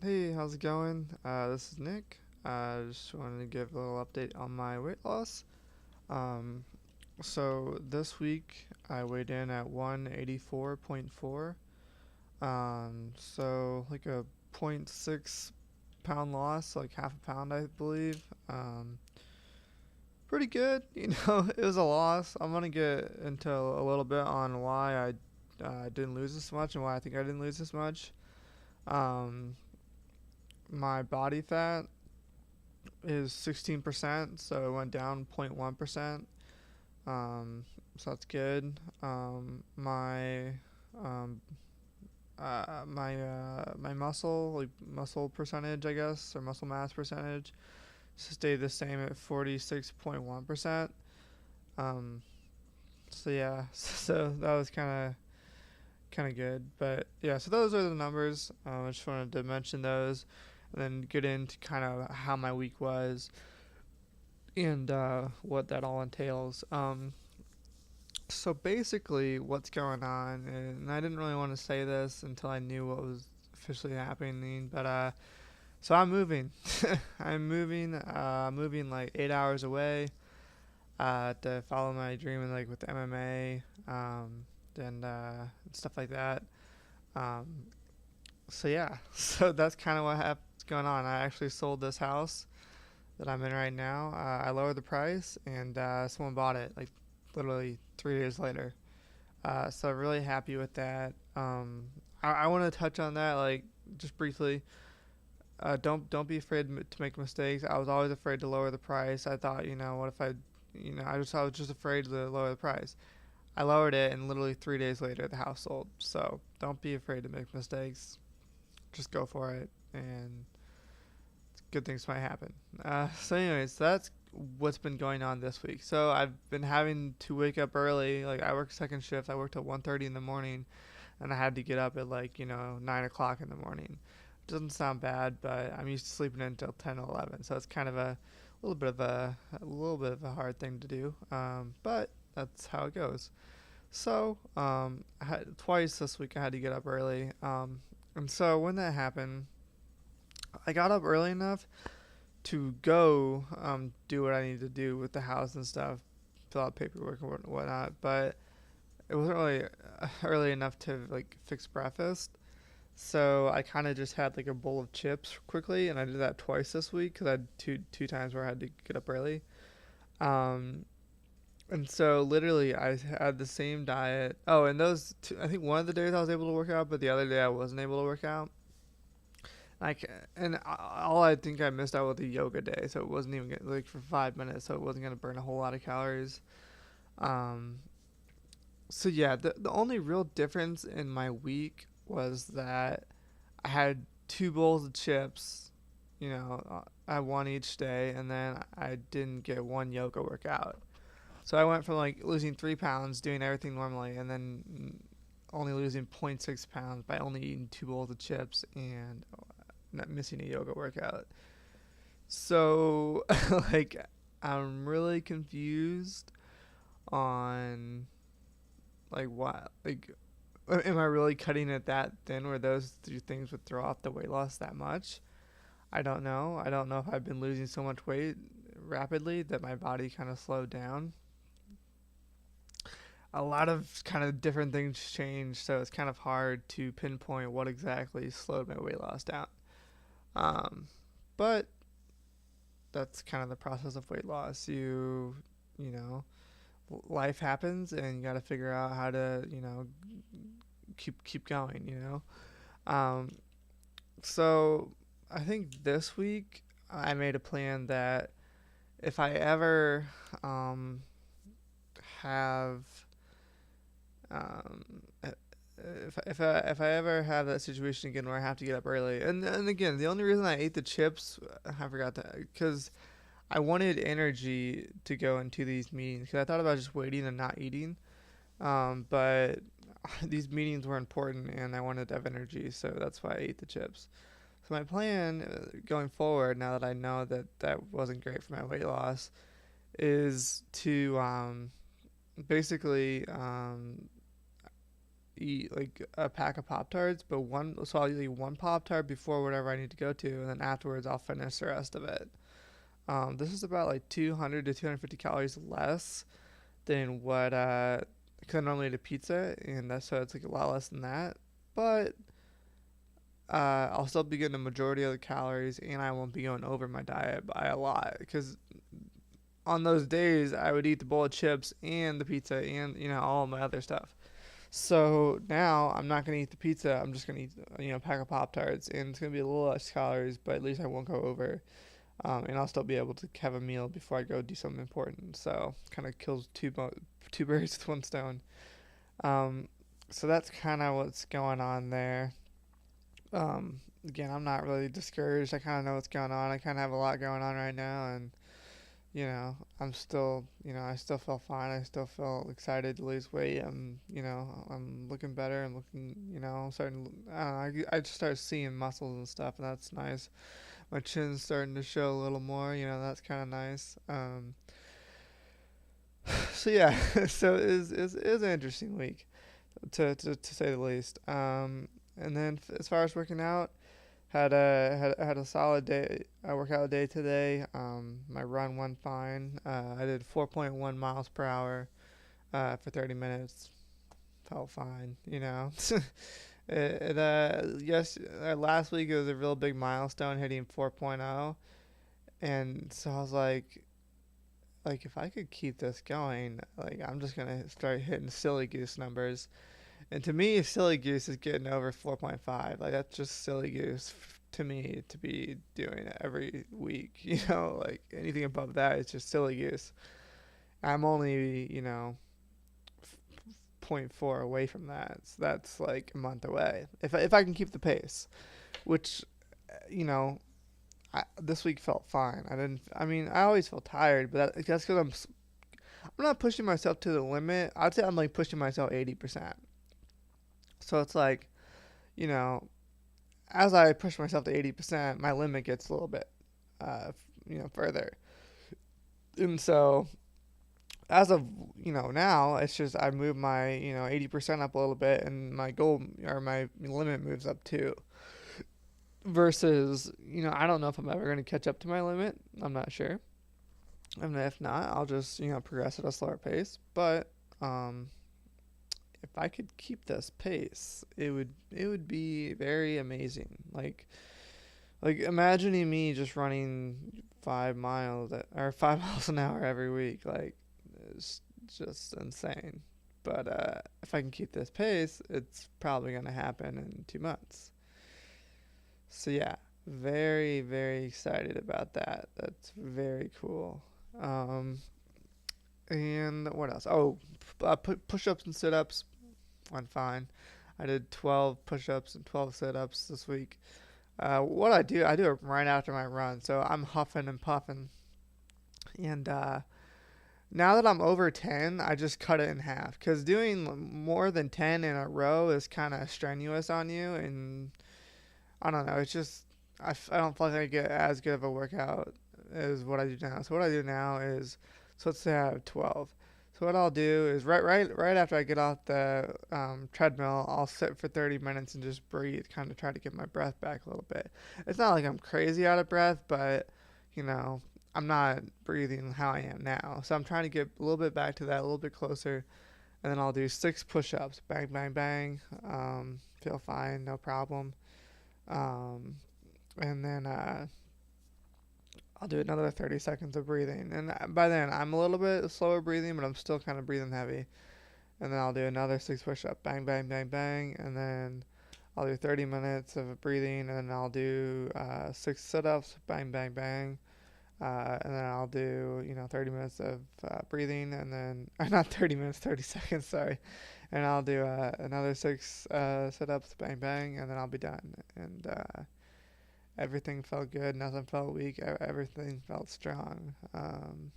Hey, how's it going? This is Nick. I just wanted to give a little update on my weight loss. Um, so this week I weighed in at 184.4. So like a point 0.6 pound loss, like half a pound, I believe. Pretty good, it was a loss. I'm gonna get into a little bit on why I didn't lose this much and why I think I didn't lose this much. Um, my body fat is 16%, so it went down 0.1%. So that's good. Um, my muscle, like muscle percentage, I guess, or muscle mass percentage, stayed the same at 46.1%. Um, so yeah, so that was kind of good. But yeah, so those are the numbers. I just wanted to mention those, and then get into kind of how my week was and what that all entails. So basically, what's going on, and I didn't really want to say this until I knew what was officially happening, but so I'm moving. I'm moving like 8 hours away to follow my dream and like with MMA, and stuff like that. Um, so yeah, so that's kind of what's going on. I actually sold this house that I'm in right now. I lowered the price, and someone bought it like literally 3 days later. So really happy with that. I want to touch on that like just briefly. Don't be afraid to make mistakes. I was always afraid to lower the price. I thought, what if I was just afraid to lower the price. I lowered it, and literally 3 days later, the house sold. So don't be afraid to make mistakes. Just go for it, and good things might happen. Anyways, that's what's been going on this week. So I've been having to wake up early. Like I work second shift. I work till 1:30 in the morning, and I had to get up at like 9 o'clock in the morning. It doesn't sound bad, but I'm used to sleeping until 10 or 11, so it's kind of a little bit of a hard thing to do. But that's how it goes. So twice this week I had to get up early. And so when that happened, I got up early enough to go do what I need to do with the house and stuff, fill out paperwork and whatnot. But it wasn't really early enough to like fix breakfast. So I kind of just had like a bowl of chips quickly, and I did that twice this week because I had two times where I had to get up early. Um, and so literally I had the same diet. Oh, and those two, I think one of the days I was able to work out, but the other day I wasn't able to work out. And all I think I missed out was the yoga day, so it wasn't even like for 5 minutes, so it wasn't gonna burn a whole lot of calories. Um, so yeah, the only real difference in my week was that I had two bowls of chips. I had one each day, and then I didn't get one yoga workout. So I went from like losing 3 pounds doing everything normally, and then only losing zero point 0.6 pounds by only eating two bowls of chips and not missing a yoga workout. So, like, I'm really confused on like what like am I really cutting it that thin where those two things would throw off the weight loss that much? I don't know. I don't know if I've been losing so much weight rapidly that my body kind of slowed down. A lot of kind of different things changed, so it's kind of hard to pinpoint what exactly slowed my weight loss down. Um, but that's kind of the process of weight loss. You know, life happens, and you got to figure out how to, keep going. Um, so I think this week I made a plan that if I ever have um, if I ever have that situation again where I have to get up early, and again, the only reason I ate the chips, I forgot that because I wanted energy to go into these meetings because I thought about just waiting and not eating. But these meetings were important and I wanted to have energy, so that's why I ate the chips. So my plan going forward, now that I know that that wasn't great for my weight loss, is to basically eat like a pack of Pop Tarts, but so I'll eat one Pop Tart before whatever I need to go to, and then afterwards I'll finish the rest of it. This is about like 200 to 250 calories less than what because I normally eat a pizza, and that's so it's like a lot less than that. But I'll still be getting the majority of the calories, and I won't be going over my diet by a lot. Because on those days, I would eat the bowl of chips and the pizza, and all of my other stuff. So now I'm not gonna eat the pizza. I'm just gonna eat a pack of Pop Tarts, and it's gonna be a little less calories, but at least I won't go over. And I'll still be able to have a meal before I go do something important. So kind of kills two birds with one stone. Um, so that's kind of what's going on there. Again, I'm not really discouraged. I kind of know what's going on. I kind of have a lot going on right now, and I'm still, I still feel fine. I still feel excited to lose weight. I'm looking better. I'm looking, starting. I don't know. I just started seeing muscles and stuff, and that's nice. My chin's starting to show a little more. That's kind of nice. So yeah, so it was an interesting week, to say the least. And then as far as working out, had a solid day, a workout day today. My run went fine. I did 4.1 miles per hour for 30 minutes. Felt fine. Yes, last week it was a real big milestone hitting 4.0, and so I was like if I could keep this going, like I'm just gonna start hitting silly goose numbers. And to me, silly goose is getting over 4.5. Like that's just silly goose to me to be doing it every week. Like anything above that is just silly goose. I'm only point 0.4 away from that. So that's like a month away. If I can keep the pace, which you know, this week felt fine. I didn't. I mean, I always feel tired, but that's because I'm not pushing myself to the limit. I'd say I'm like pushing myself 80%. So it's like, you know, as I push myself to 80%, my limit gets a little bit, further. And so as of now, it's just I move my 80% up a little bit, and my goal or my limit moves up too. Versus, I don't know if I'm ever going to catch up to my limit. I'm not sure. And if not, I'll just progress at a slower pace. But if I could keep this pace, it would be very amazing. Like imagining me just running 5 miles or 5 miles an hour every week, like it's just insane. But if I can keep this pace, it's probably gonna happen in 2 months. So yeah, very very excited about that. That's very cool. Um, and what else? Oh, push-ups and sit-ups went fine. I did 12 push-ups and 12 sit-ups this week. What I do it right after my run, so I'm huffing and puffing. And now that I'm over 10, I just cut it in half because doing more than 10 in a row is kind of strenuous on you, and I don't know. It's just I don't feel like I get as good of a workout as what I do now. So what I do now is, so let's say I have 12. So what I'll do is right after I get off the treadmill, I'll sit for 30 minutes and just breathe, kind of try to get my breath back a little bit. It's not like I'm crazy out of breath, but you know I'm not breathing how I am now. So I'm trying to get a little bit back to that, a little bit closer, and then I'll do 6 push-ups, bang bang bang. Feel fine, no problem. Um, and then I'll do another 30 seconds of breathing. And by then, I'm a little bit slower breathing, but I'm still kind of breathing heavy. And then I'll do another 6 push-up, bang, bang, bang, bang. And then I'll do 30 minutes of breathing. And then I'll do 6 sit-ups, bang, bang, bang. And then I'll do, 30 minutes of breathing. And then, or not 30 minutes, 30 seconds, sorry. And I'll do another 6 sit-ups, bang, bang. And then I'll be done. And everything felt good. Nothing felt weak. Everything felt strong. And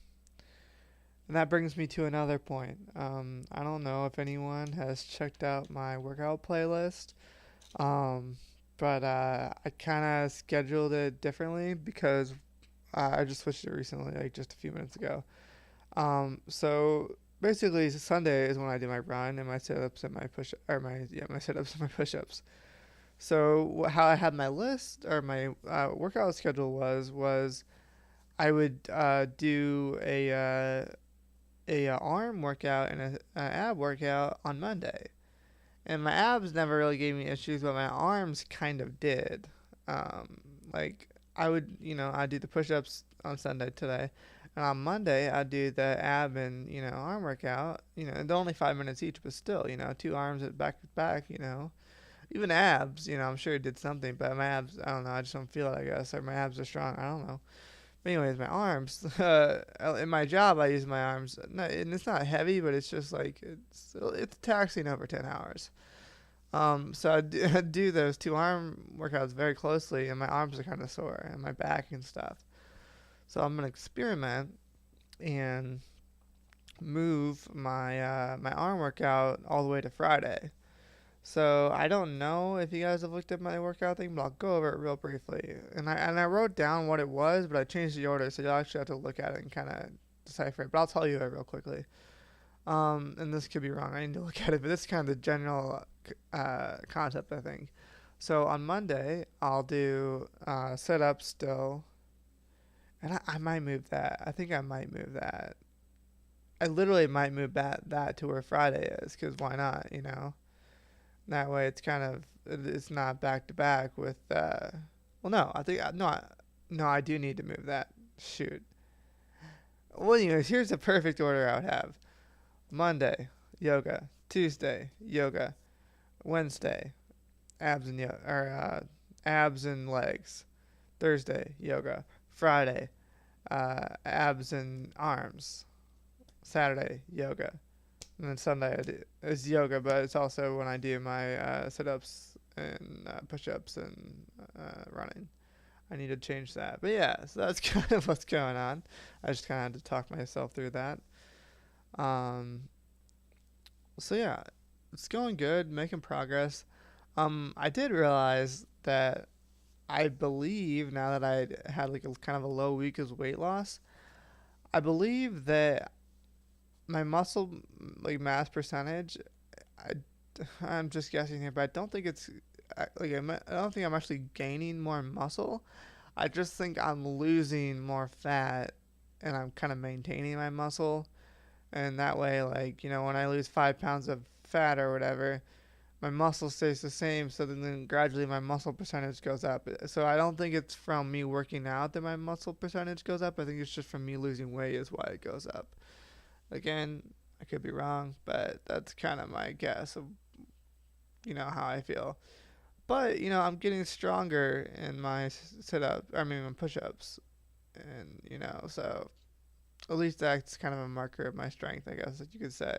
that brings me to another point. I don't know if anyone has checked out my workout playlist, um, but I kind of scheduled it differently because I just switched it recently, like just a few minutes ago. So basically Sunday is when I do my run and my sit ups and my push or my yeah my sit ups and my push ups. So how I had my list or my workout schedule was I would do a arm workout and a ab workout on Monday, and my abs never really gave me issues, but my arms kind of did. Um, like I would, I'd do the push-ups on Sunday today, and on Monday I'd do the ab and arm workout. They're only 5 minutes each, but still, two arms at back to back. Even abs. I'm sure it did something, but my abs, I don't know. I just don't feel it. I guess or my abs are strong. I don't know. But anyways, my arms. In my job, I use my arms. No, and it's not heavy, but it's just like it's taxing over 10 hours. So I do those two arm workouts very closely, and my arms are kind of sore, and my back and stuff. So I'm gonna experiment and move my arm workout all the way to Friday. So I don't know if you guys have looked at my workout thing, but I'll go over it real briefly. And I wrote down what it was, but I changed the order, so you'll actually have to look at it and kind of decipher it. But I'll tell you it real quickly. And this could be wrong. I need to look at it, but this is kind of the general concept, I think. So on Monday, I'll do sit ups still, and I might move that. I think I might move that. I literally might move that to where Friday is, because why not? That way, it's kind of it's not back to back with. Well, no, I think no, no, I do need to move that. Shoot. Well, anyways, here's the perfect order I would have: Monday, yoga; Tuesday, yoga; Wednesday, abs and legs; Thursday, yoga; Friday, abs and arms; Saturday, yoga; and then Sunday is yoga, but it's also when I do my sit-ups and push-ups and running. I need to change that. But yeah, so that's kind of what's going on. I just kind of had to talk myself through that. Um, so yeah, it's going good, making progress. I did realize that I believe now that I had like a kind of a low week of weight loss, I believe that my muscle like mass percentage, I, I'm just guessing here, but I don't think it's I don't think I'm actually gaining more muscle. I just think I'm losing more fat, and I'm kind of maintaining my muscle. And that way, like when I lose 5 pounds of fat or whatever, my muscle stays the same. So then gradually my muscle percentage goes up. So I don't think it's from me working out that my muscle percentage goes up. I think it's just from me losing weight is why it goes up. Again, I could be wrong, but that's kind of my guess of how I feel. But I'm getting stronger in my sit up. I mean, my push ups, and so at least that's kind of a marker of my strength, I guess that you could say.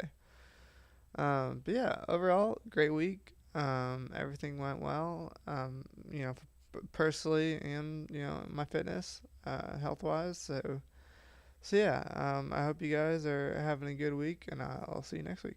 But yeah, overall, great week. Everything went well. Personally and my fitness, health wise. So yeah, I hope you guys are having a good week, and I'll see you next week.